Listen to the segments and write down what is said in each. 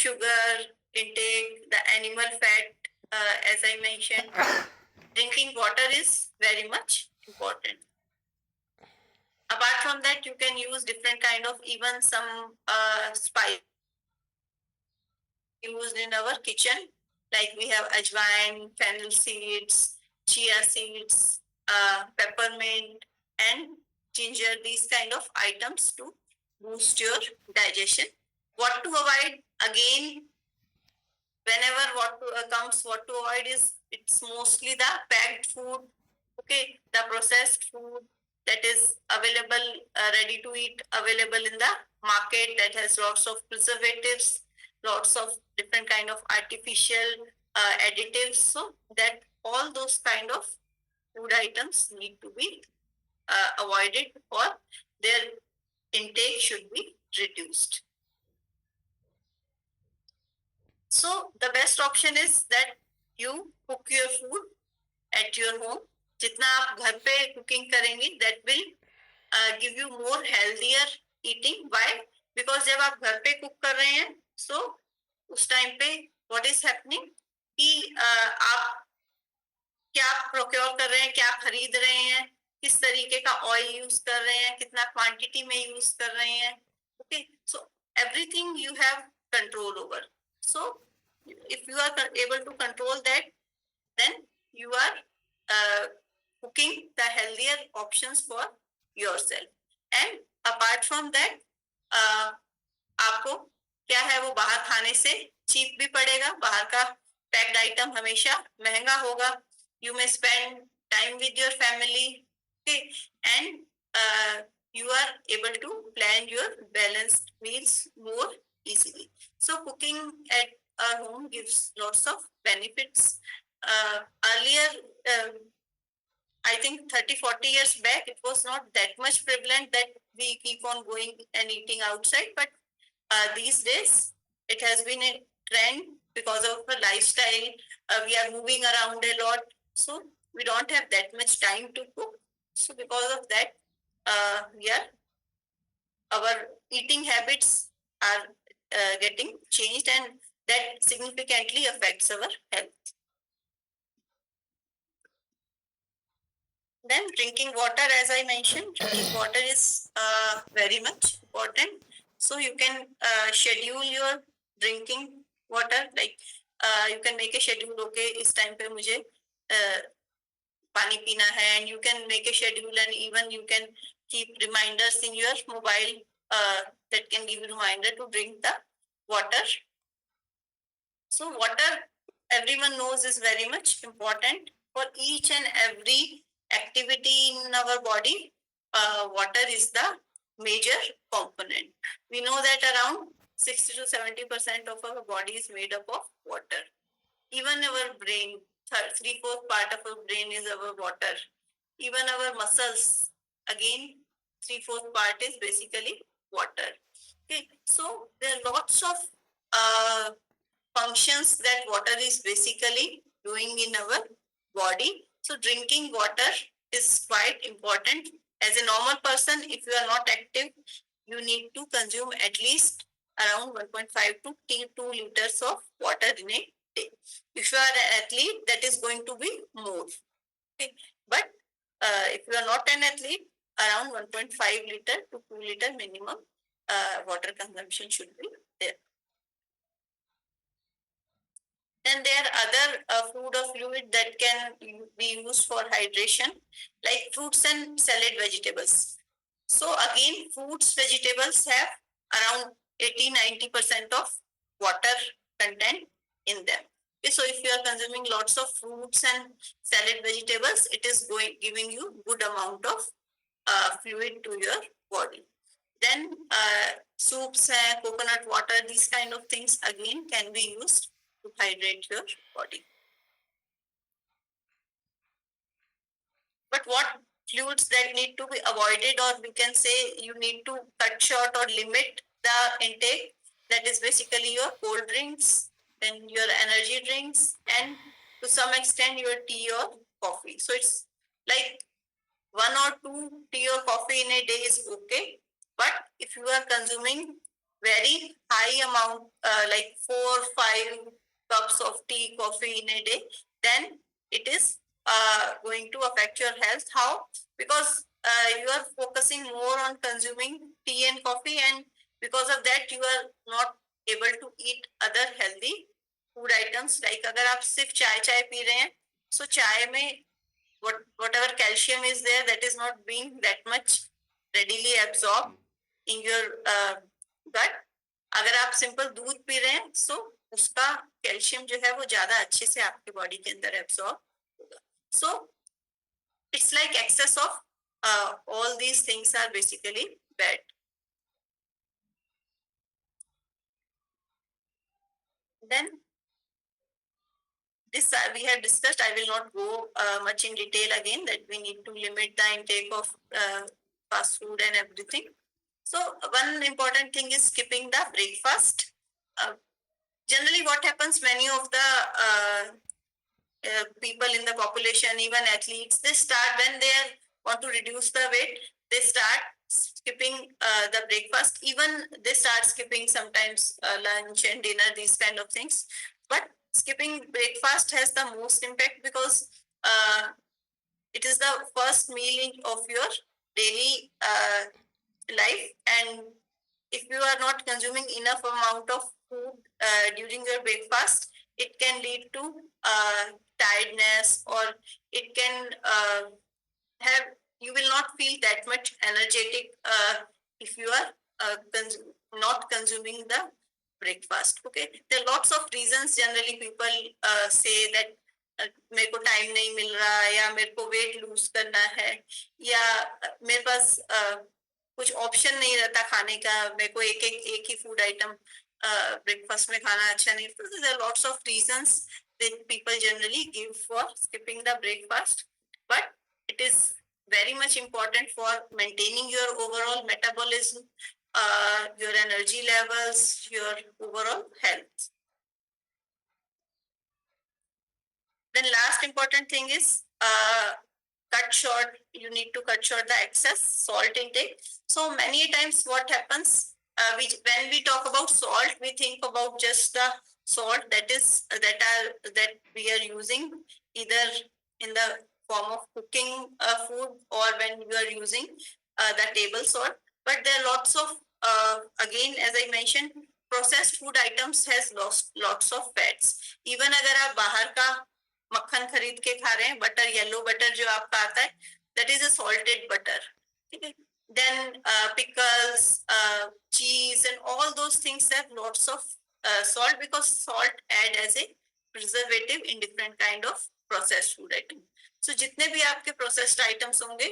sugar intake, the animal fat, as I mentioned. Drinking water is very much important. Apart from that, you can use different kind of even some spice used in our kitchen. Like we have ajwain, fennel seeds, chia seeds, peppermint, and ginger. These kind of items to boost your digestion. What to avoid? Again, whenever what to avoid is it's mostly the packed food, okay, the processed food that is available, ready to eat, available in the market, that has lots of preservatives, lots of different kind of artificial additives, so that all those kind of food items need to be avoided, or their intake should be reduced. So the best option is that you cook your food at your home. जितना आप घर पे cooking करेंगे, that will give you more healthier eating. Why? Because जब आप घर पे cook कर रहे हैं, so उस टाइम पे what is happening कि आप क्या प्रोक्योर कर रहे हैं, क्या खरीद रहे हैं, किस तरीके का ऑयल यूज कर रहे हैं, कितना क्वांटिटी में यूज कर रहे हैं, okay, so everything you have control over. So if you are able to control that, then you are cooking the healthier options for yourself. And apart from that, आपको क्या है वो बाहर खाने से चीप भी पड़ेगा. बाहर का पैक्ड आइटम हमेशा महंगा होगा. You may spend time with your family, okay, and you are able to plan your balanced meals more easily. So cooking at our home gives lots of benefits. Earlier, I think 30-40 years back, it was not that much prevalent that we keep on going and eating outside. But these days, it has been a trend because of the lifestyle. We are moving around a lot, so we don't have that much time to cook. So because of that, our eating habits are getting changed, and that significantly affects our health. Then drinking water, as I mentioned, drinking water is very much important. So you can schedule your drinking water. Like you can make a schedule. Okay, इस time पे मुझे पानी पीना है, and you can make a schedule, and even you can keep reminders in your mobile that can give you reminder to drink the water. So water, everyone knows, is very much important for each and every activity in our body. Water is the major component. We know that around 60 to 70% of our body is made up of water. Even our brain, 3/4 part of our brain is our water. Even our muscles, again, 3/4 part is basically water. Okay, so there are lots of functions that water is basically doing in our body. So drinking water is quite important. As a normal person, if you are not active, you need to consume at least around 1.5 to 2 liters of water in a day. If you are an athlete, that is going to be more. Okay. But if you are not an athlete, around 1.5 liter to 2 liter minimum water consumption should be there. Then there are other food or fluid that can be used for hydration, like fruits and salad vegetables. So again, fruits, vegetables have around 80-90% of water content in them. Okay, so if you are consuming lots of fruits and salad vegetables, it is giving you good amount of fluid to your body. Then soups, coconut water, these kind of things again can be used to hydrate your body. But what fluids that need to be avoided, or we can say you need to cut short or limit the intake, that is basically your cold drinks, then your energy drinks, and to some extent your tea or coffee. So it's like 1 or 2 tea or coffee in a day is okay. But if you are consuming very high amount, like 4-5 cups of tea, coffee in a day, then it is going to affect your health. How? Because you are focusing more on consuming tea and coffee, and because of that you are not able to eat other healthy food items. Like अगर आप सिर्फ चाय P रहे हैं, so चाय में whatever calcium is there, that is not being that much readily absorbed in your gut. अगर आप सिंपल दूध पी रहे हैं, so उसका कैल्शियम जो है वो ज्यादा अच्छे से आपके बॉडी के अंदर एब्सॉर्ब होगा. So it's like excess of all these things are basically bad. Then this we have discussed. I will not go much in detail again, that we need to limit the intake of fast food and everything. So one important thing is skipping the breakfast. Generally what happens, many of the people in the population, even athletes, they start when they want to reduce the weight, they start skipping the breakfast. Even they start skipping sometimes lunch and dinner, these kind of things. But skipping breakfast has the most impact, because it is the first meal of your daily life, and if you are not consuming enough amount of food during your breakfast, it can lead to tiredness, or it can have, you will not feel that much energetic if you are not consuming the breakfast. Okay, there are lots of reasons. Generally people say that मेरे को time नहीं मिल रहा, या मेरे को weight lose करना है, या मेरे पास कुछ ऑप्शन नहीं रहता खाने का, मेरे को एक ही फूड आइटम ब्रेकफास्ट में खाना अच्छा नहीं. तो there are lots of reasons that people generally give for skipping the breakfast, but it is very much important for maintaining your overall metabolism, your energy levels, your overall health. Then last important thing is cut short, you need to cut short the excess salt intake. So many times what happens, when we talk about salt, we think about just the salt that we are using either in the form of cooking food, or when you are using the table salt. But there are lots of again, as I mentioned, processed food items has lots of fats. Even अगर आप बाहर का मक्खन खरीद के खा रहे हैं, बटर, येलो बटर जो आपका आता है, that is a salted butter. ठीक है. Then pickles, cheese, and all those things have lots of salt, because salt add as a preservative in different kind of processed food item. So जितने भी आपके processed items होंगे,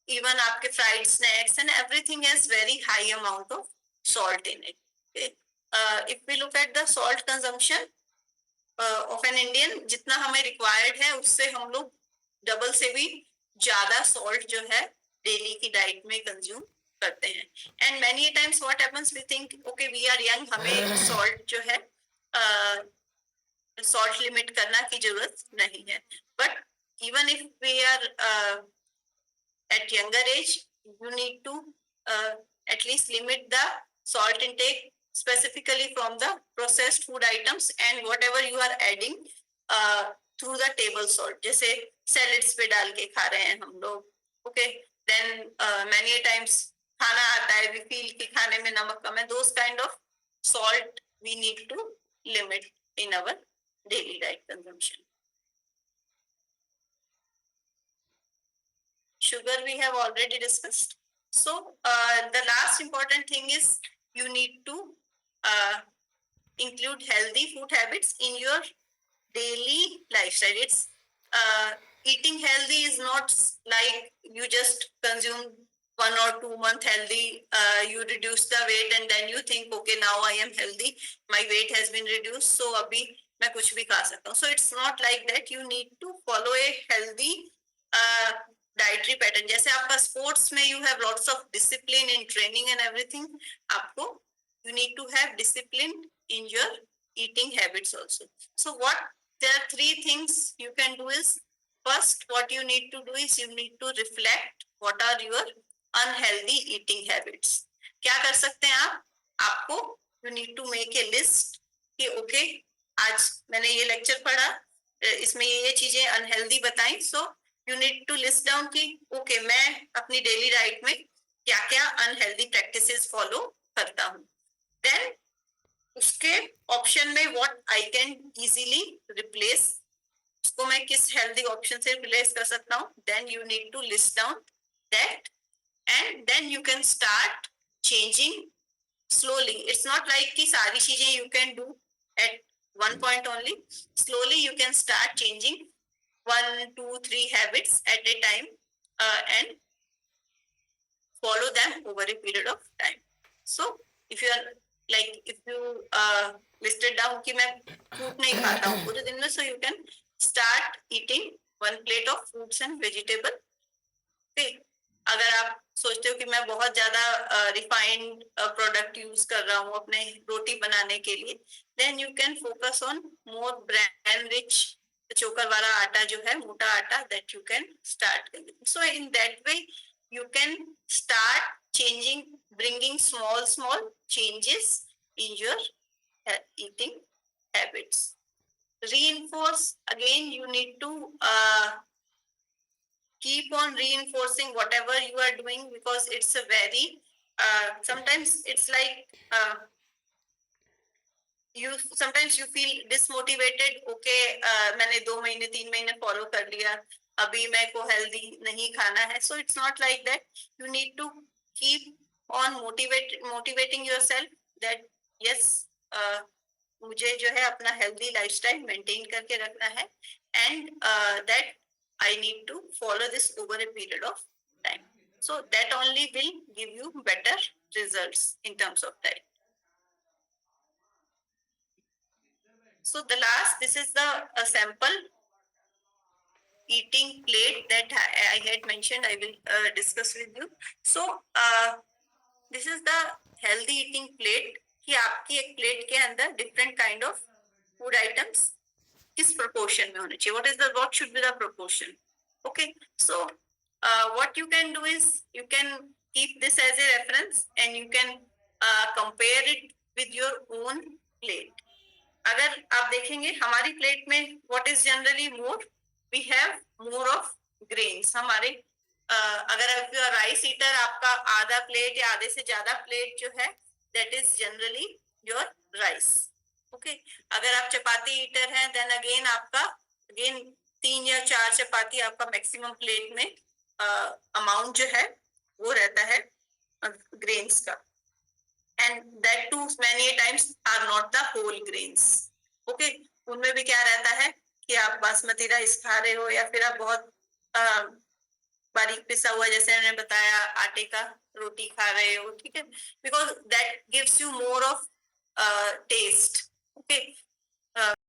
even आपके fried snacks and everything has very high amount of salt in it. Okay. If we look at the salt consumption of an Indian, जितना हमें required है उससे हम लोग डबल से भी ज्यादा सॉल्ट जो है डेली की डाइट में कंज्यूम करते हैं. And many times what happens, we think okay we are young, हमें सॉल्ट जो है सॉल्ट लिमिट करना की जरूरत नहीं है. But even if we are at younger age, you need to at least limit the salt intake, specifically from the processed food items and whatever you are adding through the table salt. जैसे salads पे डाल के खा रहे हैं हम लोग. Okay, then many times खाना आता है, we feel कि खाने में नमक कम है. Those kind of salt we need to limit in our daily diet consumption. Sugar we have already discussed. So the last important thing is you need to include healthy food habits in your daily lifestyle. It's eating healthy is not like you just consume 1 or 2 month healthy, you reduce the weight and then you think okay now I am healthy, my weight has been reduced, so abhi मैं कुछ भी खा सकता हूँ. So it's not like that. You need to follow a healthy dietary pattern. जैसे आपका sports में you have lots of discipline in training and everything, आपको you need to have discipline in your eating habits also. So what there are 3 things you can do is, first what you need to do is you need to reflect what are your unhealthy eating habits. क्या कर सकते हैं आप? आपको you need to make a list कि okay आज मैंने ये लेक्चर पढ़ा, इसमें ये चीजें अनहेल्दी बताई, so you need to list down कि ओके मैं अपनी डेली डाइट में क्या क्या अनहेल्दी प्रैक्टिसेस फॉलो करता हूँ। देन उसके ऑप्शन में what I can easily replace, उसको मैं किस हेल्दी ऑप्शन से रिप्लेस कर सकता हूँ, then you need to list down that and then you can start changing slowly. It's not like कि सारी चीजें you can do at one point only. Slowly you can start changing 1, 2, 3 habits at a time and follow them over a period of time. So if you are like if you listed down कि मैं fruit नहीं खाता हूँ पूरे दिन में, so you can start eating 1 plate of fruits and vegetable. Okay. अगर आप सोचते हो कि मैं बहुत ज्यादा रिफाइंड प्रोडक्ट यूज कर रहा हूँ अपने रोटी बनाने के लिए, then you can focus on more bran rich चोकर वाला आटा जो है, मोटा आटा, that you can start. So in that way you can start changing, bringing small changes in your eating habits. Reinforce again, you need to keep on reinforcing whatever you are doing because it's a very sometimes it's like you sometimes you feel dismotivated. Okay, मैंने 2 महीने 3 महीने follow कर लिया, अभी मेरे को healthy नहीं खाना है, so it's not like that. You need to keep on motivating yourself that yes, मुझे जो है अपना हेल्दी लाइफस्टाइल मेंटेन करके रखना है and that I need to follow this over a period of time. So that only will give you better results in terms of diet. So the last, this is the sample eating plate that I had mentioned. I will discuss with you. So this is the healthy eating plate कि आपकी एक plate के अंदर different kind of food items किस proportion में होने चाहिए, what should be the proportion. Okay, so what you can do is you can keep this as a reference and you can compare it with your own plate. अगर आप देखेंगे हमारी plate में what is generally more, we have more of grains. हमारे अगर आप rice eater, आपका आधा प्लेट या आधे से ज्यादा प्लेट जो है that is generally your rice. Okay, अगर आप चपाती ईटर हैं then again आपका again 3 या 4 चपाती आपका मैक्सिमम प्लेट में अमाउंट जो है वो रहता है ग्रेन्स का, and that too many times are not the whole grains. Okay, उनमें भी क्या रहता है कि आप बासमती राइस खा रहे हो या फिर आप बहुत बारीक पिसा हुआ जैसे मैंने बताया आटे का रोटी खा रहे हो, ठीक है, because that gives you more of taste. Okay,